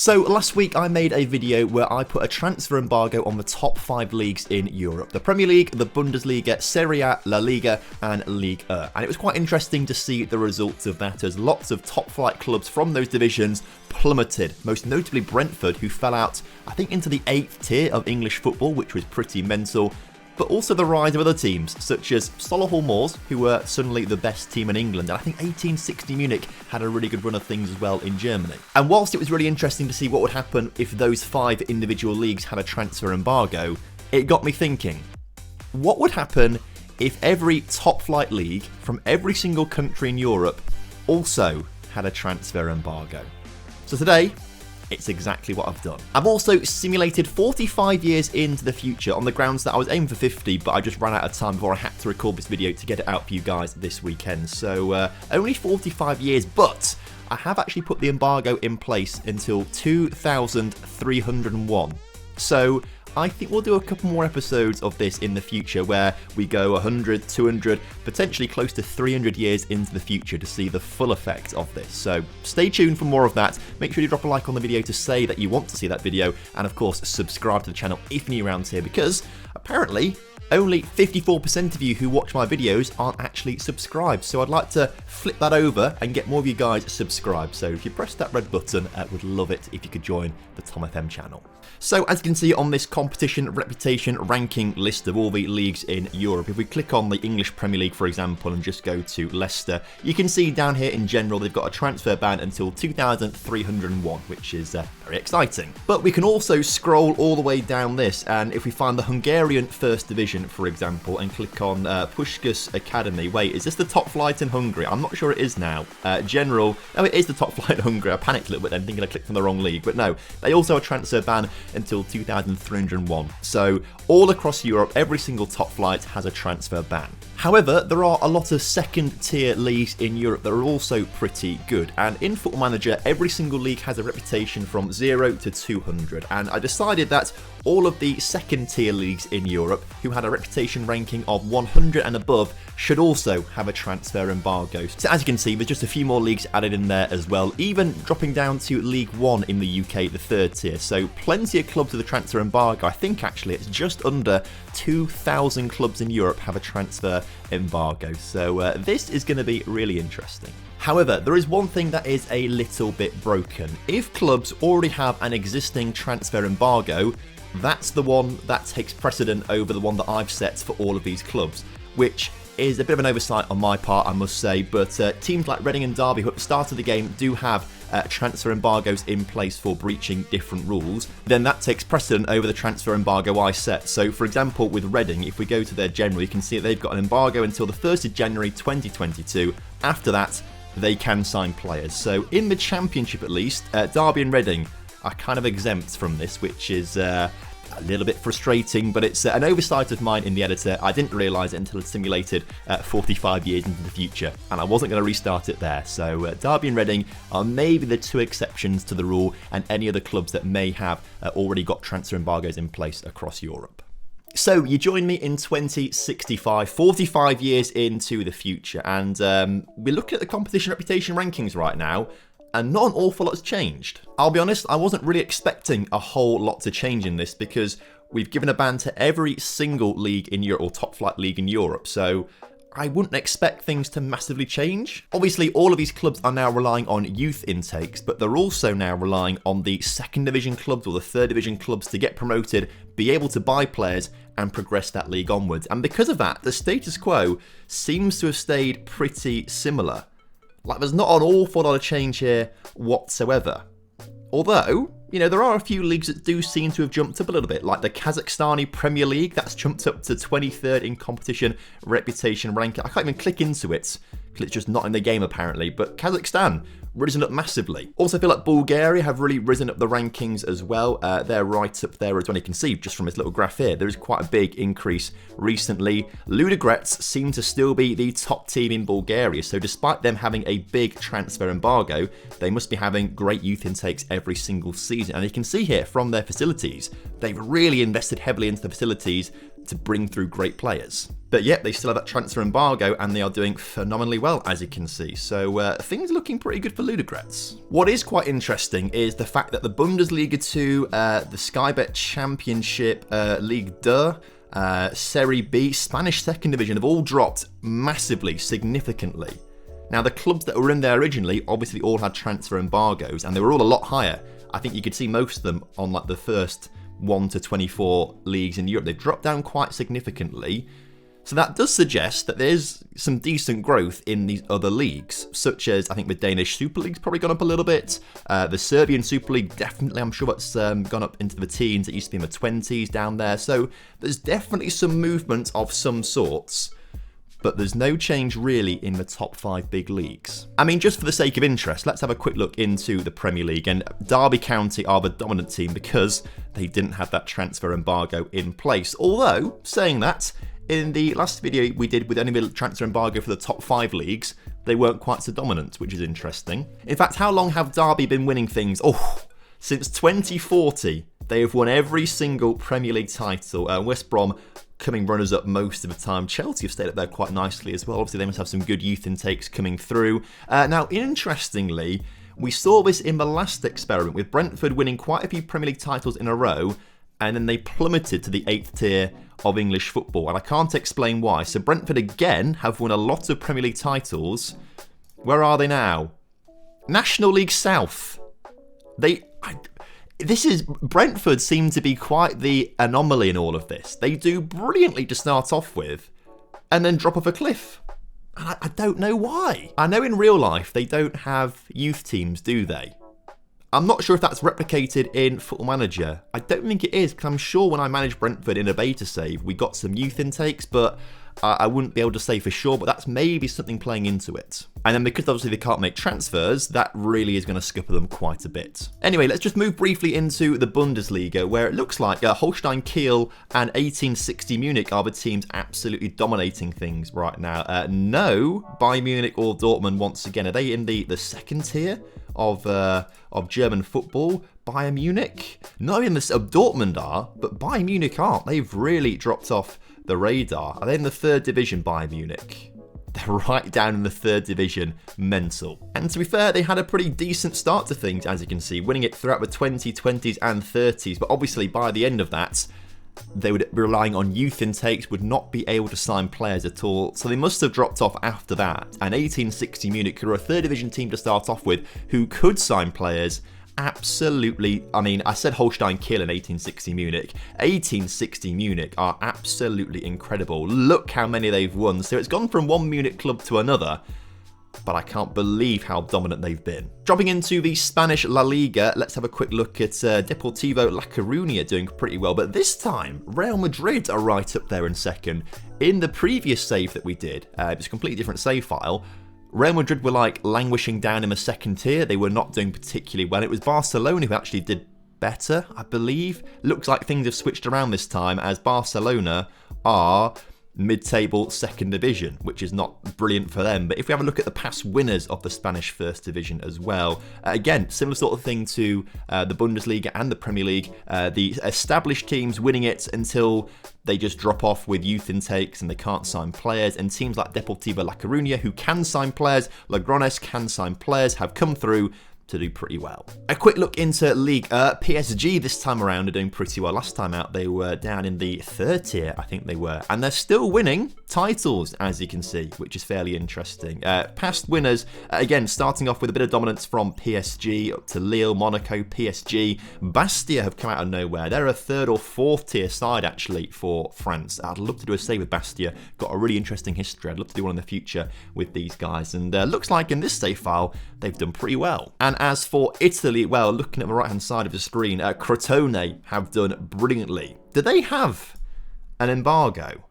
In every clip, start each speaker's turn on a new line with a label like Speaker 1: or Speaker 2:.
Speaker 1: So last week I made a video where I put a transfer embargo on the top 5 leagues in Europe. The Premier League, the Bundesliga, Serie A, La Liga and Ligue 1. And it was quite interesting to see the results of that, as lots of top flight clubs from those divisions plummeted. Most notably Brentford, who fell out, I think, into the 8th tier of English football, which was pretty mental. But also the rise of other teams, such as Solihull Moors, who were suddenly the best team in England. And I think 1860 Munich had a really good run of things as well in Germany. And whilst it was really interesting to see what would happen if those 5 individual leagues had a transfer embargo, it got me thinking, what would happen if every top flight league from every single country in Europe also had a transfer embargo? So today, it's exactly what I've done. I've also simulated 45 years into the future on the grounds that I was aiming for 50, but I just ran out of time before I had to record this video to get it out for you guys this weekend. So only 45 years, but I have actually put the embargo in place until 2301. So I think we'll do a couple more episodes of this in the future where we go 100, 200, potentially close to 300 years into the future to see the full effect of this. So stay tuned for more of that. Make sure you drop a like on the video to say that you want to see that video, and of course subscribe to the channel if you're new around here, because apparently only 54% of you who watch my videos aren't actually subscribed. So I'd like to flip that over and get more of you guys subscribed. So if you press that red button, I would love it if you could join the TomFM channel. So as you can see on this competition reputation ranking list of all the leagues in Europe, if we click on the English Premier League, for example, and just go to Leicester, you can see down here in general they've got a transfer ban until 2301, which is very exciting. But we can also scroll all the way down this, and if we find the Hungarian First Division, for example, and click on Puskás Academy. Wait, is this the top flight in Hungary? I'm not sure it is now. General, no, it is the top flight in Hungary. I panicked a little bit then, thinking I clicked on the wrong league, but no, they also have a transfer ban until 2301. So all across Europe, every single top flight has a transfer ban. However, there are a lot of second tier leagues in Europe that are also pretty good, and in Football Manager every single league has a reputation from 0 to 200, and I decided that all of the second tier leagues in Europe who had a reputation ranking of 100 and above should also have a transfer embargo. So as you can see, there's just a few more leagues added in there as well, even dropping down to League 1 in the UK, the 3rd tier. So plenty of clubs with a transfer embargo. I think actually it's just under 2,000 clubs in Europe have a transfer embargo. So this is going to be really interesting. However, there is one thing that is a little bit broken. If clubs already have an existing transfer embargo, that's the one that takes precedent over the one that I've set for all of these clubs, which is a bit of an oversight on my part, I must say, but teams like Reading and Derby, who at the start of the game do have transfer embargoes in place for breaching different rules, then that takes precedent over the transfer embargo I set. So for example, with Reading, if we go to their general, you can see that they've got an embargo until the 1st of January 2022. After that, they can sign players. So in the Championship at least, Derby and Reading are kind of exempt from this, which is a little bit frustrating, but it's an oversight of mine in the editor. I didn't realise it until it simulated 45 years into the future, and I wasn't going to restart it there. So Derby and Reading are maybe the 2 exceptions to the rule, and any other clubs that may have already got transfer embargoes in place across Europe. So you join me in 2065, 45 years into the future, and we're looking at the competition reputation rankings right now, and not an awful lot has changed. I'll be honest, I wasn't really expecting a whole lot to change in this, because we've given a ban to every single league in Europe, or top flight league in Europe, so I wouldn't expect things to massively change. Obviously, all of these clubs are now relying on youth intakes, but they're also now relying on the 2nd division clubs or the 3rd division clubs to get promoted, be able to buy players and progress that league onwards. And because of that, the status quo seems to have stayed pretty similar. Like, there's not an awful lot of change here whatsoever. Although, you know, there are a few leagues that do seem to have jumped up a little bit, like the Kazakhstani Premier League, that's jumped up to 23rd in competition reputation ranking. I can't even click into it, because it's just not in the game apparently, but Kazakhstan risen up massively. Also feel like Bulgaria have really risen up the rankings as well. They're right up there as well. You can see just from this little graph here, there is quite a big increase recently. Ludogorets seem to still be the top team in Bulgaria, so despite them having a big transfer embargo, they must be having great youth intakes every single season. And you can see here from their facilities, they've really invested heavily into the facilities to bring through great players. But yet, they still have that transfer embargo, and they are doing phenomenally well, as you can see. So things are looking pretty good for Ludogorets. What is quite interesting is the fact that the Bundesliga 2, the Sky Bet Championship, Ligue 2, Serie B, Spanish second division have all dropped massively, significantly. Now, the clubs that were in there originally obviously all had transfer embargoes, and they were all a lot higher. I think you could see most of them on like the first 1 to 24 leagues in Europe. They've dropped down quite significantly. So that does suggest that there's some decent growth in these other leagues, such as I think the Danish Super League's probably gone up a little bit. The Serbian Super League, definitely, I'm sure that's gone up into the teens. It used to be in the 20s down there. So there's definitely some movement of some sorts, but there's no change really in the top 5 big leagues. I mean, just for the sake of interest, let's have a quick look into the Premier League. And Derby County are the dominant team because they didn't have that transfer embargo in place. Although, saying that, in the last video we did with only the transfer embargo for the top 5 leagues, they weren't quite so dominant, which is interesting. In fact, how long have Derby been winning things? Oh, since 2040, they have won every single Premier League title. West Brom coming runners-up most of the time. Chelsea have stayed up there quite nicely as well. Obviously, they must have some good youth intakes coming through. Now, interestingly, we saw this in the last experiment, with Brentford winning quite a few Premier League titles in a row, and then they plummeted to the 8th tier of English football, and I can't explain why. So Brentford again have won a lot of Premier League titles. Where are they now? National League South. Brentford seem to be quite the anomaly in all of this. They do brilliantly to start off with, and then drop off a cliff. And I don't know why. I know in real life they don't have youth teams, do they? I'm not sure if that's replicated in Football Manager. I don't think it is, because I'm sure when I managed Brentford in a beta save, we got some youth intakes, but I wouldn't be able to say for sure, but that's maybe something playing into it. And then because obviously they can't make transfers, that really is going to scupper them quite a bit. Anyway, let's just move briefly into the Bundesliga, where it looks like Holstein Kiel and 1860 Munich are the teams absolutely dominating things right now. No, Bayern Munich or Dortmund once again. Are they in the second tier of German football? Bayern Munich? Not even Dortmund are, but Bayern Munich aren't. They've really dropped off the radar. Are they in the 3rd division, Bayern Munich? They're right down in the 3rd division. Mental. And to be fair, they had a pretty decent start to things, as you can see, winning it throughout the 2020s and 30s, but obviously by the end of that, they would be relying on youth intakes, would not be able to sign players at all, so they must have dropped off after that. And 1860 Munich, who are a 3rd division team to start off with, who could sign players, absolutely, I mean, I said Holstein Kiel and 1860 Munich. 1860 Munich are absolutely incredible. Look how many they've won. So it's gone from one Munich club to another, but I can't believe how dominant they've been. Dropping into the Spanish La Liga, let's have a quick look at Deportivo La Coruña doing pretty well, but this time Real Madrid are right up there in second. In the previous save that we did, it was a completely different save file, Real Madrid were like languishing down in the 2nd tier. They were not doing particularly well. It was Barcelona who actually did better, I believe. Looks like things have switched around this time, as Barcelona are mid-table 2nd division, which is not brilliant for them. But if we have a look at the past winners of the Spanish 1st division as well, again, similar sort of thing to the Bundesliga and the Premier League. The established teams winning it until they just drop off with youth intakes and they can't sign players. And teams like Deportivo La Coruña, who can sign players, Logroñés can sign players, have come through to do pretty well. A quick look into League PSG this time around are doing pretty well. Last time out they were down in the 3rd tier, I think they were, and they're still winning titles, as you can see, which is fairly interesting. Past winners, again, starting off with a bit of dominance from PSG up to Lille, Monaco, PSG. Bastia have come out of nowhere. They're a 3rd or 4th tier side actually for France. I'd love to do a save with Bastia. Got a really interesting history. I'd love to do one in the future with these guys, and looks like in this save file they've done pretty well. And as for Italy, well, looking at the right-hand side of the screen, Crotone have done brilliantly. Do they have an embargo?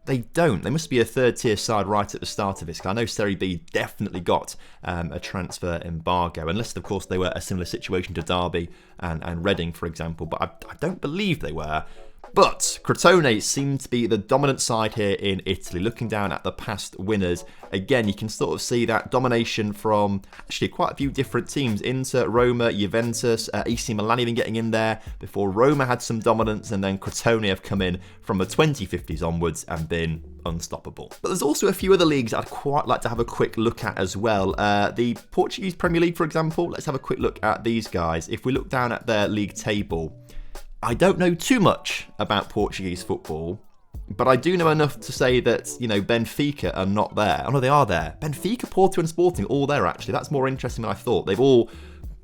Speaker 1: They don't. They must be a 3rd tier side right at the start of this. I know Serie B definitely got a transfer embargo, unless, of course, they were a similar situation to Derby and Reading, for example, but I don't believe they were. But Crotone seem to be the dominant side here in Italy. Looking down at the past winners, again, you can sort of see that domination from actually quite a few different teams. Inter, Roma, Juventus, AC Milan even getting in there before Roma had some dominance, and then Crotone have come in from the 2050s onwards and been unstoppable. But there's also a few other leagues I'd quite like to have a quick look at as well. The Portuguese Premier League, for example, let's have a quick look at these guys. If we look down at their league table, I don't know too much about Portuguese football, but I do know enough to say that, you know, Benfica are not there. Oh no, they are there. Benfica, Porto and Sporting, all there actually. That's more interesting than I thought.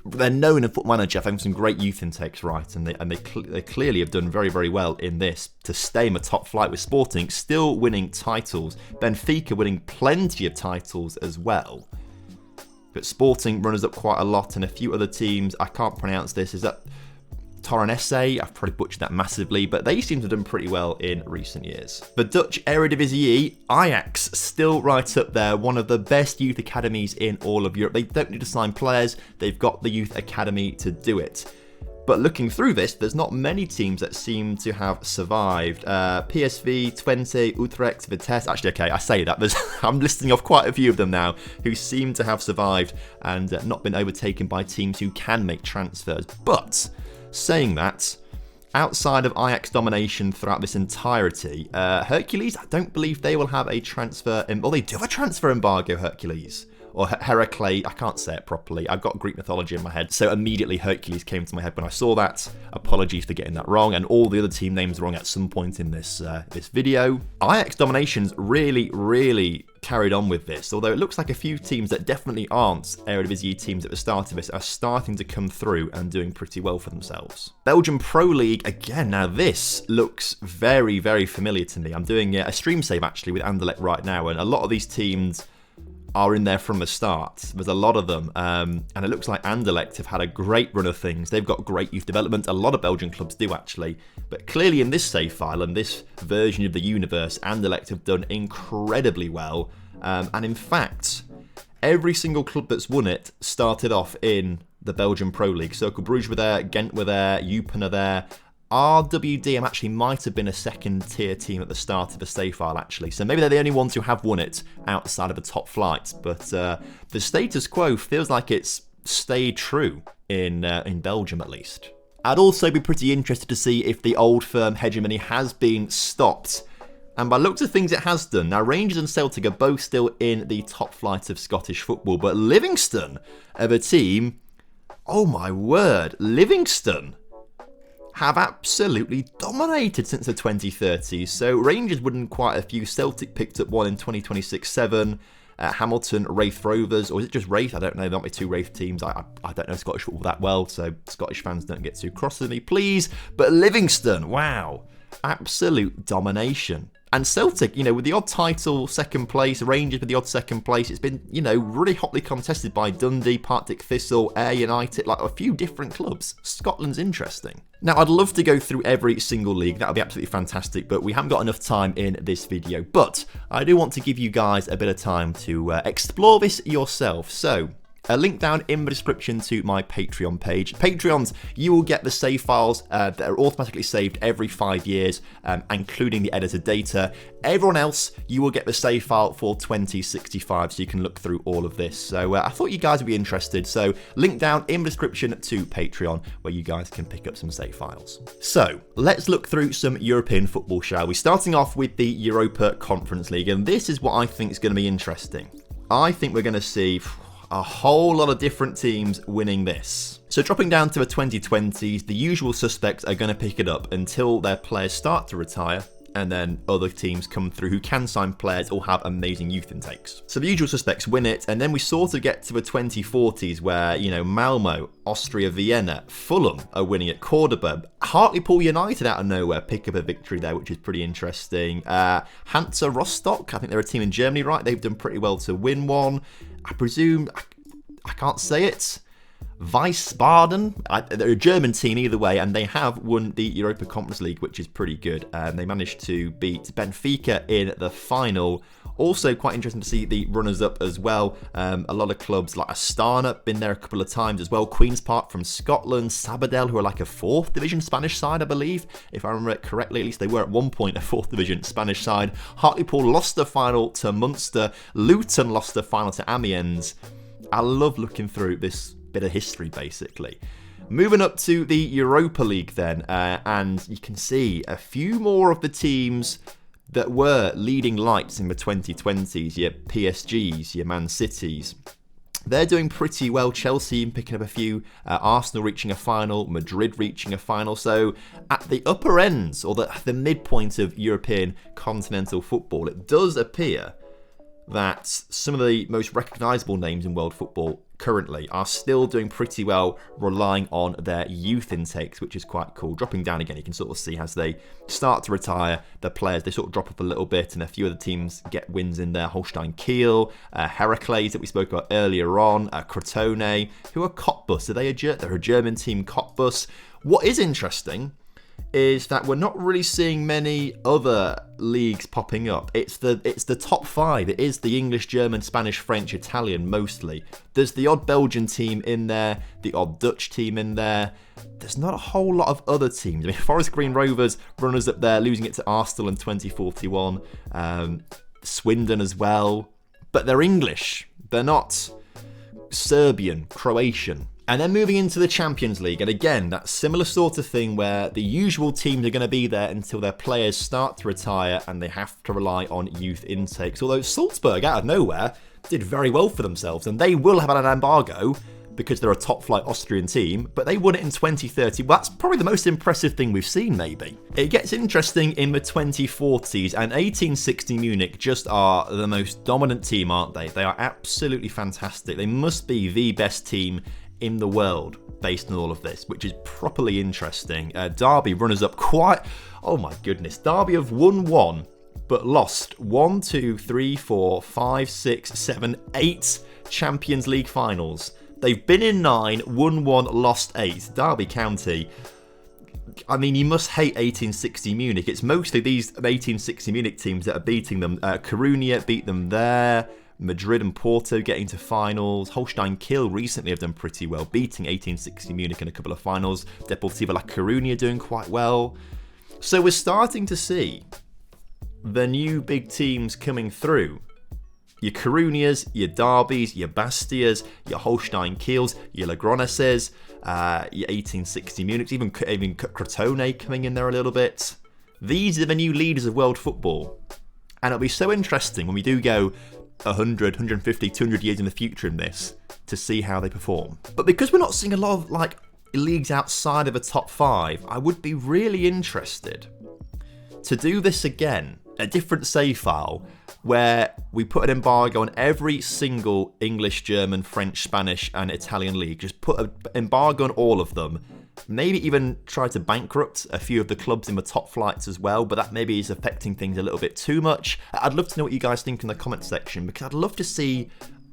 Speaker 1: They're known in Football Manager for having some great youth intakes, right? And they clearly have done very, very well in this to stay in the top flight with Sporting, still winning titles. Benfica winning plenty of titles as well. But Sporting runners up quite a lot, and a few other teams, I can't pronounce this, is that Torense? I've probably butchered that massively, but they seem to have done pretty well in recent years. The Dutch Eredivisie, Ajax, still right up there, one of the best youth academies in all of Europe. They don't need to sign players, they've got the youth academy to do it. But looking through this, there's not many teams that seem to have survived. PSV, Twente, Utrecht, Vitesse. Actually, okay, I say that. I'm listing off quite a few of them now who seem to have survived and not been overtaken by teams who can make transfers. But saying that, outside of Ajax domination throughout this entirety, Hercules, I don't believe they will have a transfer... they do have a transfer embargo, Hercules. Or Heracles, I can't say it properly. I've got Greek mythology in my head, so immediately Hercules came to my head when I saw that. Apologies for getting that wrong, and all the other team names wrong at some point in this video. Ajax dominations really carried on with this, although it looks like a few teams that definitely aren't Eredivisie teams at the start of this are starting to come through and doing pretty well for themselves. Belgium Pro League, again, now this looks very familiar to me. I'm doing a stream save actually with Anderlecht right now, and a lot of these teams are in there from the start. There's a lot of them, and it looks like Anderlecht have had a great run of things. They've got great youth development. A lot of Belgian clubs do actually, but clearly in this save file and this version of the universe, Anderlecht have done incredibly well. And in fact, every single club that's won it started off in the Belgian Pro League. Cercle Bruges were there, Ghent were there, Eupen are there. RWDM actually might have been a second tier team at the start of the save file actually, so maybe they're the only ones who have won it outside of the top flight, but the status quo feels like it's stayed true in Belgium at least. I'd also be pretty interested to see if the old firm hegemony has been stopped, and by looks of things it has done. Now Rangers and Celtic are both still in the top flight of Scottish football, but Livingston are a team, oh my word, Livingston have absolutely dominated since the 2030s. So Rangers won quite a few. Celtic picked up one in 2026-7. Hamilton, Wraith Rovers, or is it just Wraith? I don't know. There might be two Wraith teams. I don't know Scottish football that well, so Scottish fans don't get too cross with me, please. But Livingston, wow, absolute domination. And Celtic, you know, with the odd title, second place, Rangers with the odd second place, it's been, you know, really hotly contested by Dundee, Partick Thistle, Ayr United, like a few different clubs. Scotland's interesting. Now, I'd love to go through every single league. That would be absolutely fantastic, but we haven't got enough time in this video. But I do want to give you guys a bit of time to explore this yourself. So, a link down in the description to my Patreon page. Patreons, you will get the save files that are automatically saved every 5 years, including the edited data. Everyone else, you will get the save file for 2065, so you can look through all of this. So I thought you guys would be interested. So link down in the description to Patreon, where you guys can pick up some save files. So let's look through some European football, shall we? Starting off with the Europa Conference League, and this is what I think is going to be interesting. I think we're going to see a whole lot of different teams winning this. So dropping down to the 2020s, the usual suspects are going to pick it up until their players start to retire, and then other teams come through who can sign players or have amazing youth intakes. So the usual suspects win it, and then we sort of get to the 2040s where, you know, Malmo, Austria Vienna, Fulham are winning at Cordoba. Hartlepool United out of nowhere pick up a victory there, which is pretty interesting. Hansa Rostock, I think they're a team in Germany, right? They've done pretty well to win one. I presume, I can't say it, Wiesbaden. They're a German team either way, and they have won the Europa Conference League, which is pretty good. They managed to beat Benfica in the final. Also quite interesting to see the runners-up as well. A lot of clubs like Astana, been there a couple of times as well. Queen's Park from Scotland. Sabadell, who are like a 4th division Spanish side, I believe. If I remember it correctly, at least they were at one point a 4th division Spanish side. Hartlepool lost the final to Munster. Luton lost the final to Amiens. I love looking through this bit of history, basically. Moving up to the Europa League then, and you can see a few more of the teams that were leading lights in the 2020s, your PSGs, your Man Cities. They're doing pretty well. Chelsea picking up a few, Arsenal reaching a final, Madrid reaching a final. So at the upper ends, or the midpoint of European continental football, it does appear that some of the most recognisable names in world football currently are still doing pretty well, relying on their youth intakes, which is quite cool. Dropping down again, you can sort of see as they start to retire, the players, they sort of drop off a little bit, and a few of the teams get wins in there. Holstein Kiel, Heracles that we spoke about earlier on, Crotone, who are Cottbus. They're a German team, Cottbus. What is interesting is that we're not really seeing many other leagues popping up. It's the top 5. It is the English, German, Spanish, French, Italian mostly. There's the odd Belgian team in there, the odd Dutch team in there. There's not a whole lot of other teams. I mean, Forest Green Rovers, runners up there, losing it to Arsenal in 2041. Swindon as well. But they're English. They're not Serbian, Croatian. And then moving into the Champions League, and again, that similar sort of thing where the usual teams are going to be there until their players start to retire and they have to rely on youth intakes. Although Salzburg, out of nowhere, did very well for themselves, and they will have an embargo because they're a top-flight Austrian team, but they won it in 2030. Well, that's probably the most impressive thing we've seen, maybe. It gets interesting in the 2040s, and 1860 Munich just are the most dominant team, aren't they? They are absolutely fantastic. They must be the best team in the world based on all of this, which is properly interesting. Derby runners up quite, oh my goodness, Derby have won 1 but lost 1, 2, 3, 4, 5, 6, 7, 8 Champions League finals. They've been in 9, won 1, lost 8. Derby County, I mean, you must hate 1860 Munich. It's mostly these 1860 Munich teams that are beating them. Coruña beat them there. Madrid and Porto getting to finals. Holstein Kiel recently have done pretty well, beating 1860 Munich in a couple of finals. Deportivo La Coruña doing quite well. So we're starting to see the new big teams coming through. Your Coruñas, your Derbys, your Bastias, your Holstein Kiels, your Logroñeses, your 1860 Munichs, even Crotone coming in there a little bit. These are the new leaders of world football. And it'll be so interesting when we do go 100, 150, 200 years in the future in this to see how they perform. But because we're not seeing a lot of leagues outside of the top 5, I would be really interested to do this again, a different save file where we put an embargo on every single English, German, French, Spanish and Italian league. Just put an embargo on all of them. Maybe even try to bankrupt a few of the clubs in the top flights as well, but that maybe is affecting things a little bit too much. I'd love to know what you guys think in the comment section, because I'd love to see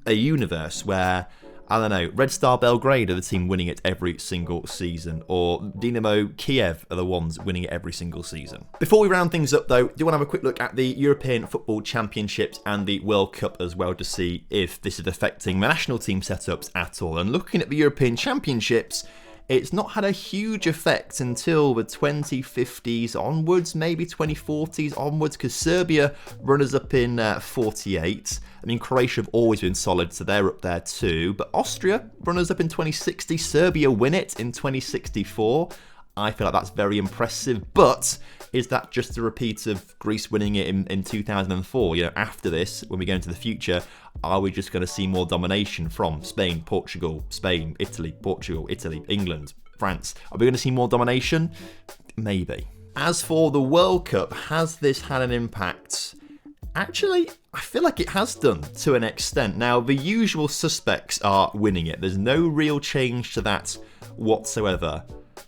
Speaker 1: a universe where, I don't know, Red Star Belgrade are the team winning it every single season, or Dynamo Kiev are the ones winning it every single season. Before we round things up though, do want to have a quick look at the European Football Championships and the World Cup as well to see if this is affecting the national team setups at all. And looking at the European Championships, it's not had a huge effect until the 2050s onwards, maybe 2040s onwards, because Serbia runners up in 48. I mean, Croatia have always been solid, so they're up there too. But Austria runners up in 2060, Serbia win it in 2064. I feel like that's very impressive, but is that just a repeat of Greece winning it in 2004? You know, after this, when we go into the future, are we just going to see more domination from Spain, Portugal, Spain, Italy, Portugal, Italy, England, France? Are we going to see more domination? Maybe. As for the World Cup, has this had an impact? Actually, I feel like it has done to an extent. Now, the usual suspects are winning it. There's no real change to that whatsoever.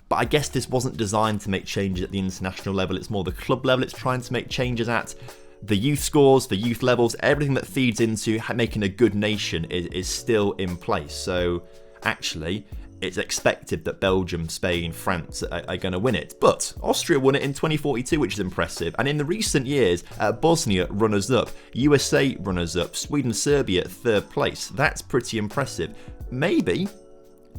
Speaker 1: But I guess this wasn't designed to make changes at the international level. It's more the club level it's trying to make changes at. The youth scores, the youth levels, everything that feeds into making a good nation is still in place. So actually, it's expected that Belgium, Spain, France are going to win it. But Austria won it in 2042, which is impressive. And in the recent years, Bosnia runners-up, USA runners-up, Sweden, Serbia third place. That's pretty impressive. Maybe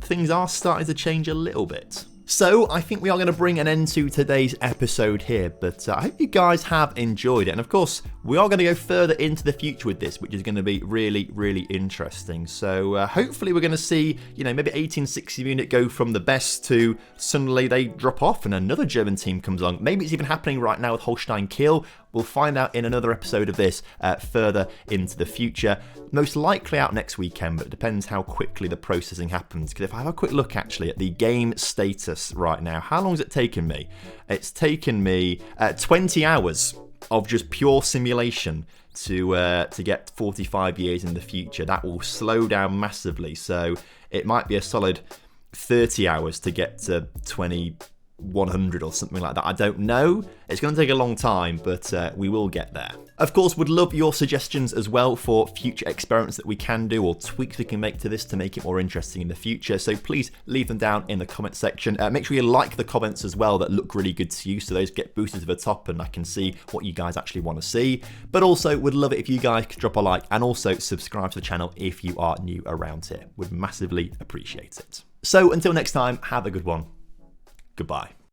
Speaker 1: things are starting to change a little bit. So I think we are going to bring an end to today's episode here, but I hope you guys have enjoyed it. And of course, we are going to go further into the future with this, which is going to be really, really interesting. So hopefully we're going to see, maybe 1860 Munich go from the best to suddenly they drop off and another German team comes along. Maybe it's even happening right now with Holstein Kiel. We'll find out in another episode of this further into the future. Most likely out next weekend, but it depends how quickly the processing happens. Because if I have a quick look actually at the game status right now, how long has it taken me? It's taken me 20 hours of just pure simulation to get 45 years in the future. That will slow down massively. So it might be a solid 30 hours to get to 2100 or something like that. I don't know. It's going to take a long time, but we will get there. Of course, would love your suggestions as well for future experiments that we can do or tweaks we can make to this to make it more interesting in the future. So please leave them down in the comment section. Make sure you like the comments as well that look really good to you, so those get boosted to the top and I can see what you guys actually want to see. But also would love it if you guys could drop a like and also subscribe to the channel if you are new around here. Would massively appreciate it. So until next time, have a good one. Goodbye.